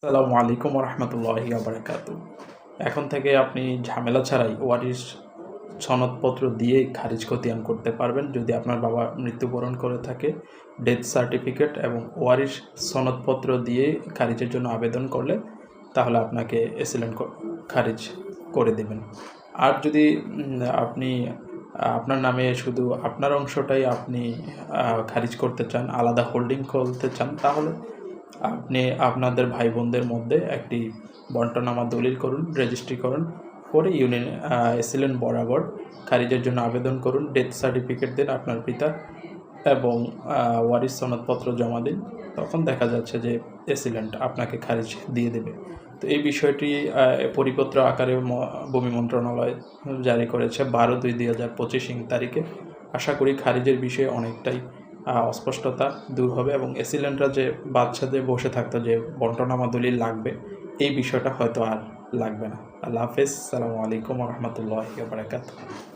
আসসালামু আলাইকুম রহমতুল্লাহি বারাকাতু। এখন থেকে আপনি ঝামেলা ছাড়াই ওয়ারিশ সনদপত্র দিয়ে খারিজ খতিয়ান করতে পারবেন। যদি আপনার বাবা মৃত্যুবরণ করে থাকে, ডেথ সার্টিফিকেট এবং ওয়ারিশ সনদপত্র দিয়ে খারিজের জন্য আবেদন করলে তাহলে আপনাকে এসিলেন্ট খারিজ করে দেবেন। আর যদি আপনি আপনার নামে শুধু আপনার অংশটাই আপনি খারিজ করতে চান, আলাদা হোল্ডিং করতে চান, তাহলে আপনি আপনাদের ভাই বোনদের মধ্যে একটি বন্টনামা দলিল করুন, রেজিস্ট্রি করুন, করে ইউনিয়ন এসিলেন্ট বরাবর খারিজের জন্য আবেদন করুন। ডেথ সার্টিফিকেট দিন আপনার পিতার এবং ওয়ারিশ সনদপত্র জমা দিন। তখন দেখা যাচ্ছে যে এসিলেন্ট আপনাকে খারিজ দিয়ে দেবে। তো এই বিষয়টি পরিপত্র আকারে ভূমি মন্ত্রণালয় জারি করেছে 12/2/2025 তারিখে। আশা করি খারিজের বিষয়ে অনেকটাই অস্পষ্টতা দূর হবে এবং এসিলেন্টরা যে বাচ্চাদের বসে থাকতো যে বন্টনামা দলিল লাগবে, এই বিষয়টা হয়তো আর লাগবে না। আল্লাহ হাফেজ। আসসালামু আলাইকুম রহমতুল্লাহি ওয়া বারাকাতুহু।